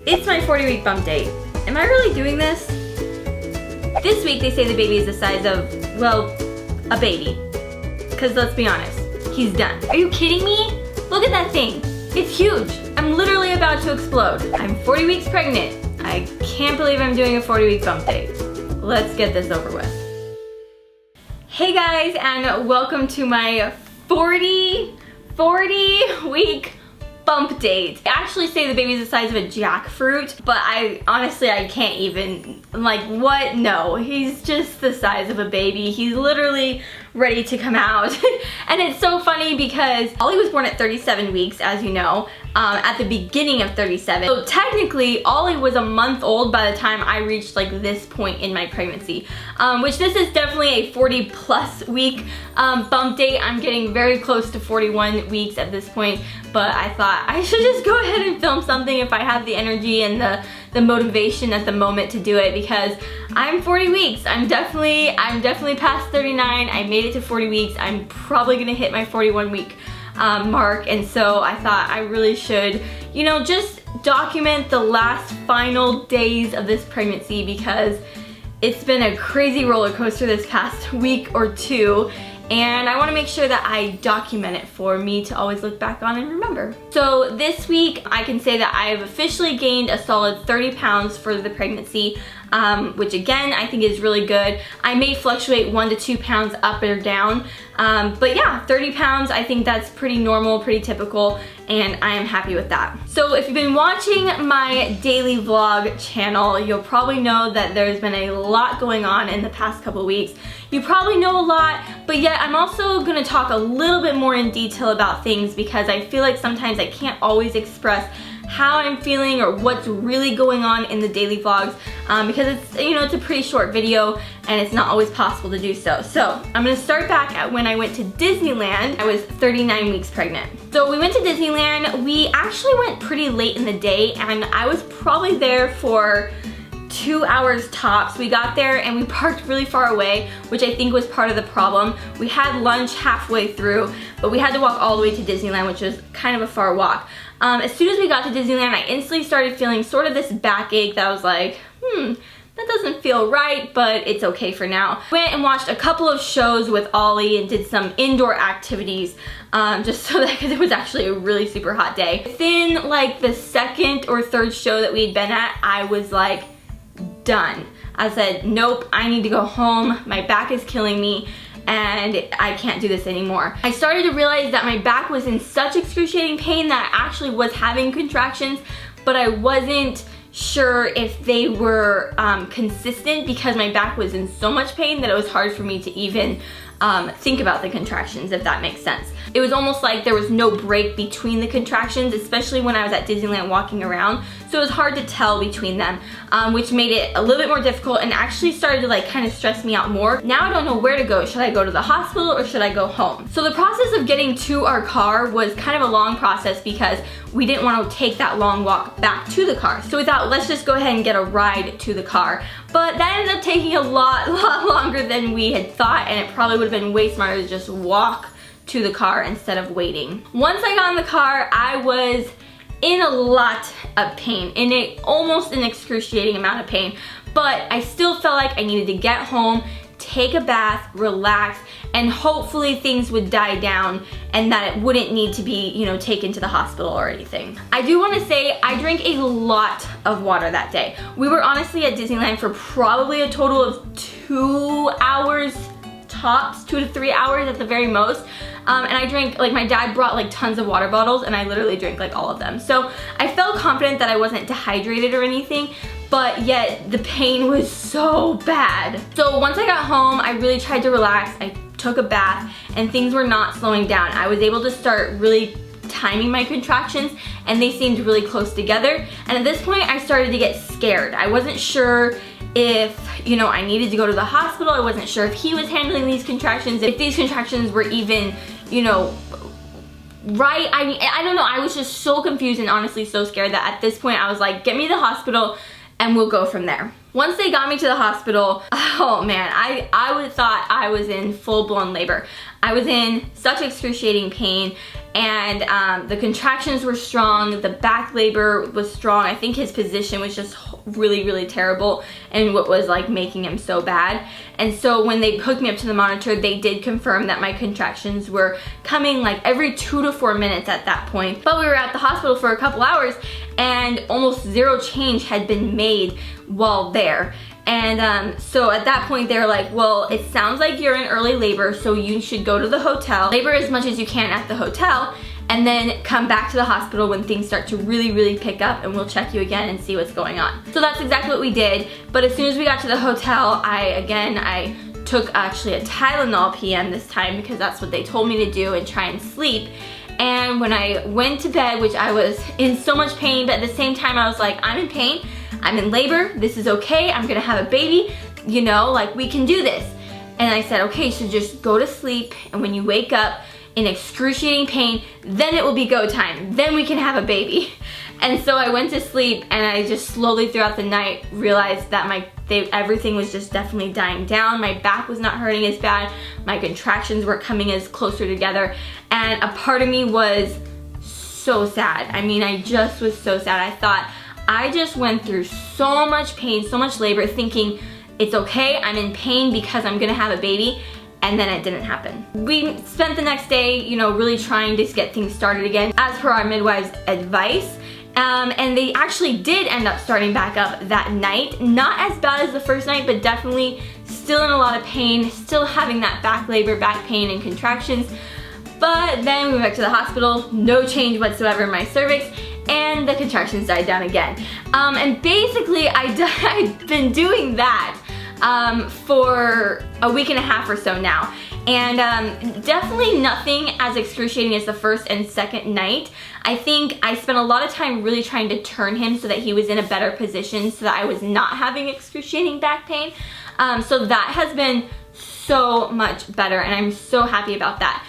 It's my 40-week bump date. Am I really doing this? This week they say the baby is the size of, well, a baby. Because let's be honest, he's done. Are you kidding me? Look at that thing. It's huge. I'm literally about to explode. I'm 40 weeks pregnant. I can't believe I'm doing a 40-week bump date. Let's get this over with. Hey guys, and welcome to my 40-week bump date. I actually say the baby's the size of a jackfruit, but I can't even, like, what? No, he's just the size of a baby. He's literally ready to come out. And it's so funny because Ollie was born at 37 weeks, as you know, at the beginning of 37. So technically, Ollie was a month old by the time I reached like this point in my pregnancy, which this is definitely a 40+ week bump date. I'm getting very close to 41 weeks at this point, but I thought I should just go ahead and film something if I have the energy and the motivation at the moment to do it, because I'm 40 weeks. I'm definitely past 39. I made it to 40 weeks. I'm probably gonna hit my 41 week mark, and so I thought I really should, you know, just document the last final days of this pregnancy, because it's been a crazy roller coaster this past week or two, and I want to make sure that I document it for me to always look back on and remember. So this week I can say that I have officially gained a solid 30 pounds for the pregnancy, which again I think is really good. I may fluctuate 1 to 2 pounds up or down, but yeah, 30 pounds, I think that's pretty normal, pretty typical, and I am happy with that. So if you've been watching my daily vlog channel, you'll probably know that there's been a lot going on in the past couple weeks. You probably know a lot, but yet I'm also gonna talk a little bit more in detail about things, because I feel like sometimes I can't always express how I'm feeling or what's really going on in the daily vlogs, because it's, you know, it's a pretty short video and it's not always possible to do so. So I'm gonna start back at when I went to Disneyland. I was 39 weeks pregnant. So we went to Disneyland. We actually went pretty late in the day, and I was probably there for 2 hours tops. We got there and we parked really far away, which I think was part of the problem. We had lunch halfway through, but we had to walk all the way to Disneyland, which was kind of a far walk. As soon as we got to Disneyland, I instantly started feeling sort of this backache that I was like, that doesn't feel right, but it's okay for now. Went and watched a couple of shows with Ollie and did some indoor activities, just so that, because it was actually a really super hot day. Within like the second or third show that we had been at, I was like, done. I said, nope, I need to go home. My back is killing me and I can't do this anymore. I started to realize that my back was in such excruciating pain that I actually was having contractions, but I wasn't sure if they were consistent, because my back was in so much pain that it was hard for me to even think about the contractions, if that makes sense. It was almost like there was no break between the contractions, especially when I was at Disneyland walking around. So it was hard to tell between them, which made it a little bit more difficult and actually started to like kind of stress me out more. Now I don't know where to go. Should I go to the hospital or should I go home? So the process of getting to our car was kind of a long process, because we didn't want to take that long walk back to the car. So we thought, let's just go ahead and get a ride to the car. But that ended up taking a lot longer than we had thought, and it probably would have been way smarter to just walk to the car instead of waiting. Once I got in the car, I was in a lot of pain, almost an excruciating amount of pain, but I still felt like I needed to get home, take a bath, relax, and hopefully things would die down and that it wouldn't need to be, you know, taken to the hospital or anything. I do want to say I drank a lot of water that day. We were honestly at Disneyland for probably a total of 2 hours tops, 2 to 3 hours at the very most. And I drank, like, my dad brought like tons of water bottles and I literally drank like all of them. So I felt confident that I wasn't dehydrated or anything, but yet the pain was so bad. So once I got home, I really tried to relax. I took a bath and things were not slowing down. I was able to start really timing my contractions and they seemed really close together. And at this point I started to get scared. I wasn't sure if, you know, I needed to go to the hospital. I wasn't sure if he was handling these contractions, if these contractions were even, you know, right. I mean, I don't know. I was just so confused and honestly so scared that at this point I was like, get me to the hospital and we'll go from there. Once they got me to the hospital, oh man, I would thought I was in full-blown labor. I was in such excruciating pain and the contractions were strong, the back labor was strong. I think his position was just really, really terrible and what was like making him so bad. And so when they hooked me up to the monitor, they did confirm that my contractions were coming like every 2 to 4 minutes at that point. But we were at the hospital for a couple hours and almost zero change had been made while there. And so at that point they were like, well, it sounds like you're in early labor, so you should go to the hotel, labor as much as you can at the hotel, and then come back to the hospital when things start to really, really pick up, and we'll check you again and see what's going on. So that's exactly what we did. But as soon as we got to the hotel, I took actually a Tylenol PM this time because that's what they told me to do and try and sleep. And when I went to bed, which I was in so much pain, but at the same time I was like, I'm in pain, I'm in labor, this is okay, I'm gonna have a baby, you know, like we can do this. And I said, okay, so just go to sleep, and when you wake up in excruciating pain, then it will be go time, then we can have a baby. And so I went to sleep, and I just slowly throughout the night realized that everything was just definitely dying down. My back was not hurting as bad, my contractions were coming as closer together, and a part of me was so sad. I mean, I just was so sad. I thought, I just went through so much pain, so much labor, thinking it's okay, I'm in pain because I'm gonna have a baby, and then it didn't happen. We spent the next day, you know, really trying to get things started again as per our midwife's advice. And they actually did end up starting back up that night. Not as bad as the first night, but definitely still in a lot of pain, still having that back labor, back pain and contractions. But then we went back to the hospital, no change whatsoever in my cervix, and the contractions died down again. And basically I've been doing that for a week and a half or so now. And definitely nothing as excruciating as the first and second night. I think I spent a lot of time really trying to turn him so that he was in a better position so that I was not having excruciating back pain. So that has been so much better, and I'm so happy about that.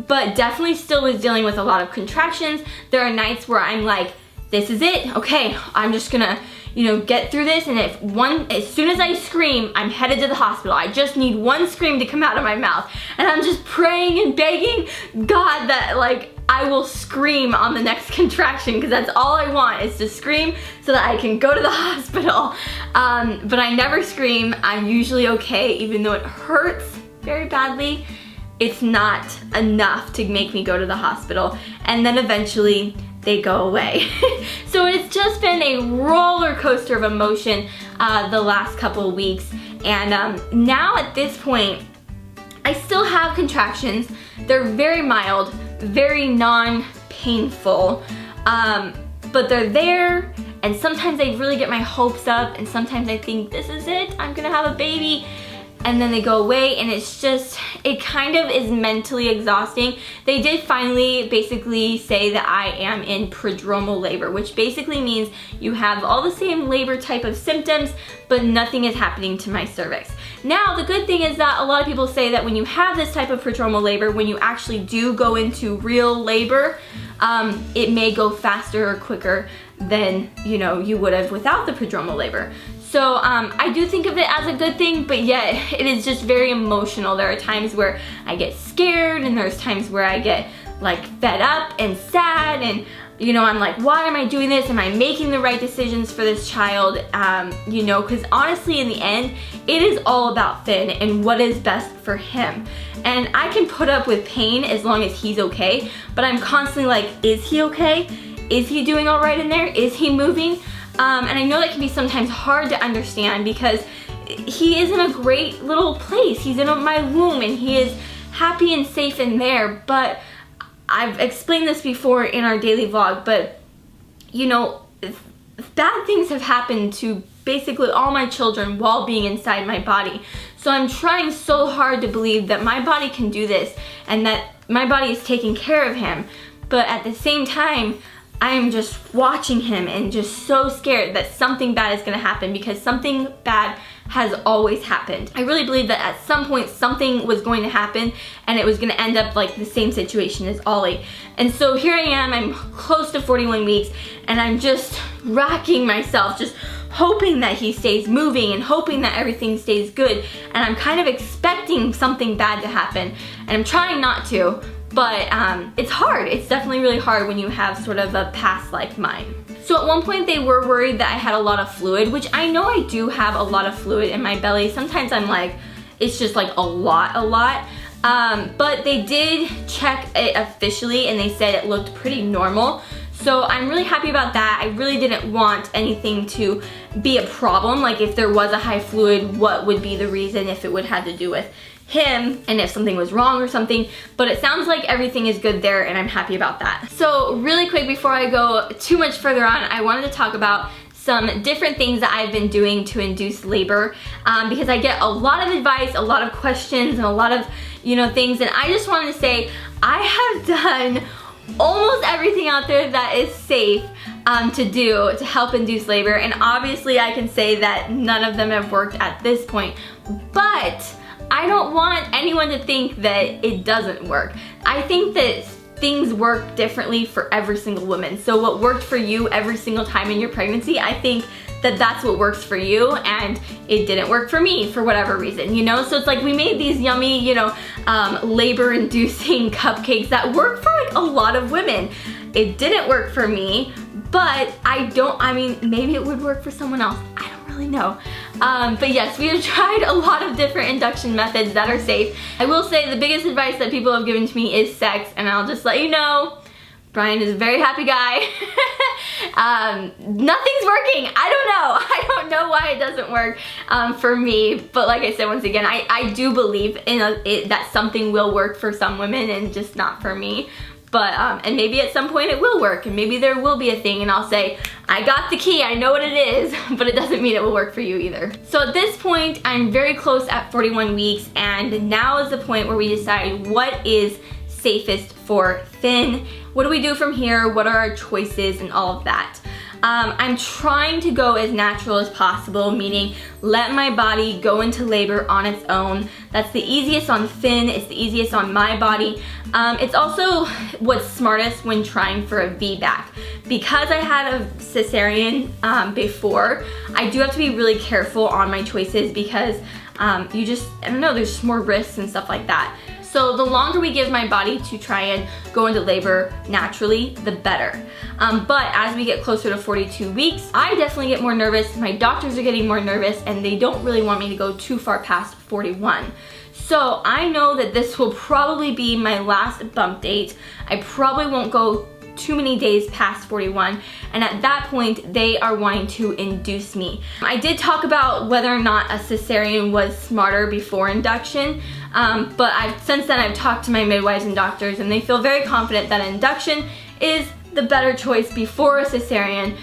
But definitely still was dealing with a lot of contractions. There are nights where I'm like, this is it, okay, I'm just gonna, you know, get through this, and as soon as I scream, I'm headed to the hospital. I just need one scream to come out of my mouth. And I'm just praying and begging God that like I will scream on the next contraction, because that's all I want is to scream so that I can go to the hospital. But I never scream. I'm usually okay, even though it hurts very badly. It's not enough to make me go to the hospital, and then eventually they go away. So it's just been a roller coaster of emotion the last couple of weeks, and now at this point I still have contractions. They're very mild, very non-painful, but they're there, and sometimes they really get my hopes up, and sometimes I think this is it, I'm gonna have a baby, and then they go away, and it's just, it kind of is mentally exhausting. They did finally basically say that I am in prodromal labor, which basically means you have all the same labor type of symptoms, but nothing is happening to my cervix. Now, the good thing is that a lot of people say that when you have this type of prodromal labor, when you actually do go into real labor, it may go faster or quicker than, you know, you would have without the prodromal labor. So I do think of it as a good thing, but yet it is just very emotional. There are times where I get scared, and there's times where I get like fed up and sad, and you know, I'm like, why am I doing this? Am I making the right decisions for this child? You know, because honestly in the end, it is all about Finn and what is best for him. And I can put up with pain as long as he's okay, but I'm constantly like, is he okay? Is he doing all right in there? Is he moving? And I know that can be sometimes hard to understand because he is in a great little place. He's in my womb and he is happy and safe in there. But I've explained this before in our daily vlog, but you know, bad things have happened to basically all my children while being inside my body. So I'm trying so hard to believe that my body can do this and that my body is taking care of him. But at the same time, I am just watching him and just so scared that something bad is gonna happen, because something bad has always happened. I really believe that at some point something was going to happen and it was gonna end up like the same situation as Ollie. And so here I am, I'm close to 41 weeks, and I'm just racking myself, just hoping that he stays moving and hoping that everything stays good. And I'm kind of expecting something bad to happen, and I'm trying not to, but it's hard. It's definitely really hard when you have sort of a past like mine. So at one point they were worried that I had a lot of fluid, which I know I do have a lot of fluid in my belly. Sometimes I'm like, it's just like a lot. But they did check it officially and they said it looked pretty normal. So I'm really happy about that. I really didn't want anything to be a problem. Like if there was a high fluid, what would be the reason, if it would have to do with him and if something was wrong or something. But it sounds like everything is good there and I'm happy about that. So really quick before I go too much further on, I wanted to talk about some different things that I've been doing to induce labor because I get a lot of advice, a lot of questions, and a lot of things, and I just wanted to say I have done almost everything out there that is safe to do to help induce labor, and obviously I can say that none of them have worked at this point, but I don't want anyone to think that it doesn't work. I think that things work differently for every single woman. So what worked for you every single time in your pregnancy, I think that that's what works for you, and it didn't work for me for whatever reason, So it's like we made these yummy, labor-inducing cupcakes that work for like a lot of women. It didn't work for me, but I mean, maybe it would work for someone else. I don't really know. But yes, we have tried a lot of different induction methods that are safe. I will say the biggest advice that people have given to me is sex, and I'll just let you know, Brian is a very happy guy. Nothing's working. I don't know why it doesn't work for me, but like I said, once again, I do believe in that something will work for some women and just not for me. But, and maybe at some point it will work, and maybe there will be a thing and I'll say, I got the key, I know what it is, but it doesn't mean it will work for you either. So at this point, I'm very close at 41 weeks, and now is the point where we decide what is safest for Finn. What do we do from here? What are our choices and all of that? I'm trying to go as natural as possible, meaning let my body go into labor on its own. That's the easiest on Finn, it's the easiest on my body. It's also what's smartest when trying for a VBAC. Because I had a cesarean before, I do have to be really careful on my choices because I don't know, there's just more risks and stuff like that. So the longer we give my body to try and go into labor naturally, the better. But as we get closer to 42 weeks, I definitely get more nervous, my doctors are getting more nervous, and they don't really want me to go too far past 41. So I know that this will probably be my last bump date. I probably won't go too many days past 41, and at that point they are wanting to induce me. I did talk about whether or not a cesarean was smarter before induction, but since then I've talked to my midwives and doctors, and they feel very confident that induction is the better choice before a cesarean.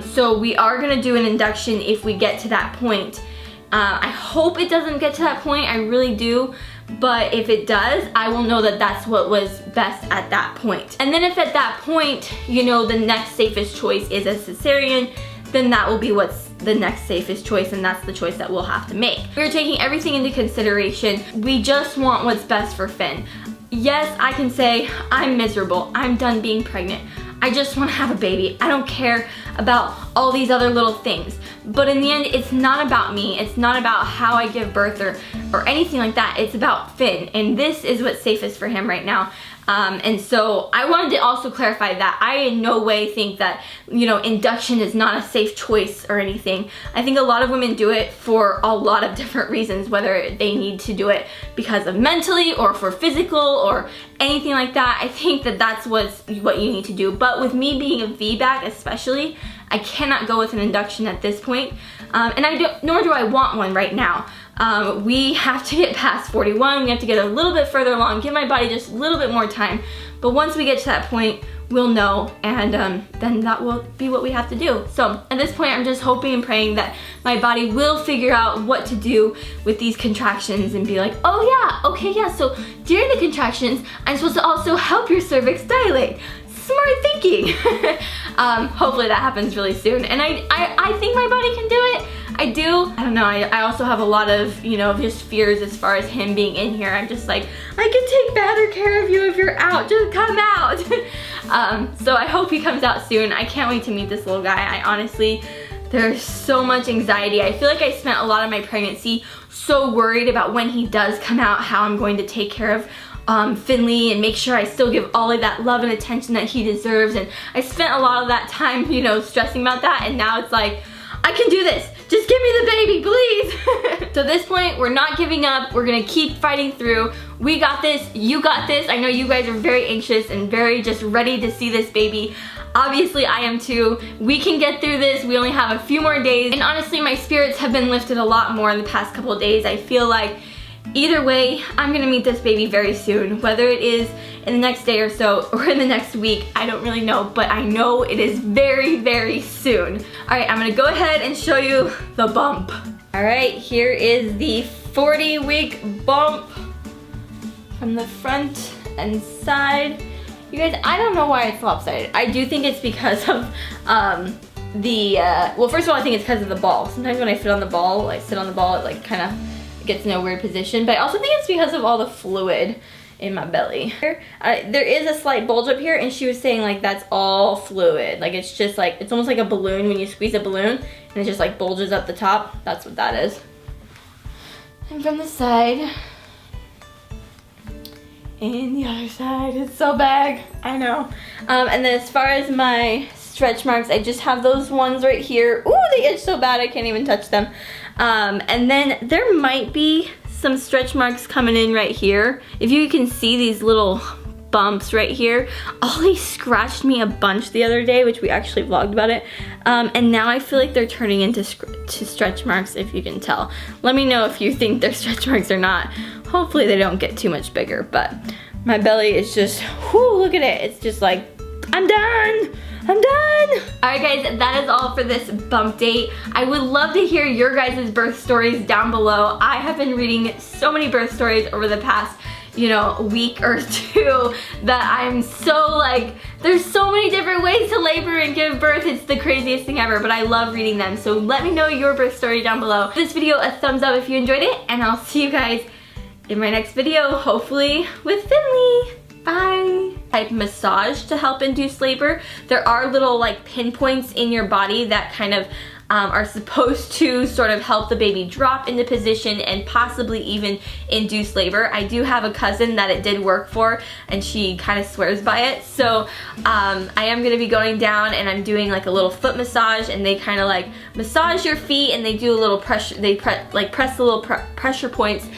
So we are gonna do an induction if we get to that point. I hope it doesn't get to that point, I really do. But if it does, I will know that that's what was best at that point. And then if at that point, the next safest choice is a cesarean, then that will be what's the next safest choice, and that's the choice that we'll have to make. We're taking everything into consideration. We just want what's best for Finn. Yes, I can say I'm miserable. I'm done being pregnant. I just want to have a baby. I don't care about all these other little things. But in the end, it's not about me. It's not about how I give birth or anything like that. It's about Finn, and this is what's safest for him right now. And so I wanted to also clarify that I in no way think that, induction is not a safe choice or anything. I think a lot of women do it for a lot of different reasons, whether they need to do it because of mentally or for physical or anything like that. I think that that's what you need to do. But with me being a VBAC especially, I cannot go with an induction at this point. Nor do I want one right now. We have to get past 41, we have to get a little bit further along, give my body just a little bit more time. But once we get to that point, we'll know, and then that will be what we have to do. So at this point, I'm just hoping and praying that my body will figure out what to do with these contractions and be like, oh yeah, okay, yeah, so during the contractions, I'm supposed to also help your cervix dilate. Smart thinking. Hopefully that happens really soon, and I think my body can do it. I do. I don't know, I also have a lot of, just fears as far as him being in here. I'm just like, I can take better care of you if you're out, just come out. So I hope he comes out soon. I can't wait to meet this little guy. There's so much anxiety. I feel like I spent a lot of my pregnancy so worried about when he does come out, how I'm going to take care of Finley and make sure I still give Ollie that love and attention that he deserves. And I spent a lot of that time, you know, stressing about that, and now it's like, I can do this. Just give me the baby, please. So at this point, we're not giving up. We're gonna keep fighting through. We got this, you got this. I know you guys are very anxious and very just ready to see this baby. Obviously, I am too. We can get through this. We only have a few more days. And honestly, my spirits have been lifted a lot more in the past couple of days. I feel like either way, I'm gonna meet this baby very soon. Whether it is in the next day or so or in the next week, I don't really know, but I know it is very, very soon. All right, I'm gonna go ahead and show you the bump. All right, here is the 40-week bump from the front and side. You guys, I don't know why it's lopsided. I do think it's because of well, first of all, I think it's because of the ball. Sometimes when I sit on the ball, it like kind of gets in a weird position, but I also think it's because of all the fluid in my belly. There is a slight bulge up here, and she was saying like that's all fluid. Like it's just like, it's almost like a balloon when you squeeze a balloon and it just like bulges up the top. That's what that is. And from the side, and the other side, it's so big, I know. And then as far as my stretch marks, I just have those ones right here. Ooh, they itch so bad I can't even touch them. And then there might be some stretch marks coming in right here. If you can see these little bumps right here. Ollie scratched me a bunch the other day, which we actually vlogged about it. And now I feel like they're turning into stretch marks, if you can tell. Let me know if you think they're stretch marks or not. Hopefully they don't get too much bigger, but my belly is just, whoo, look at it. It's just like, I'm done. I'm done. All right, guys, that is all for this bump date. I would love to hear your guys' birth stories down below. I have been reading so many birth stories over the past, you know, week or two that I'm so like, there's so many different ways to labor and give birth. It's the craziest thing ever, but I love reading them. So let me know your birth story down below. This video a thumbs up if you enjoyed it, and I'll see you guys in my next video, hopefully with Finley. Bye. Type massage to help induce labor. There are little like pinpoints in your body that kind of are supposed to sort of help the baby drop into position and possibly even induce labor. I do have a cousin that it did work for, and she kind of swears by it. So I am gonna be going down and I'm doing like a little foot massage, and they kind of like massage your feet and they do a little pressure, they press the little pressure points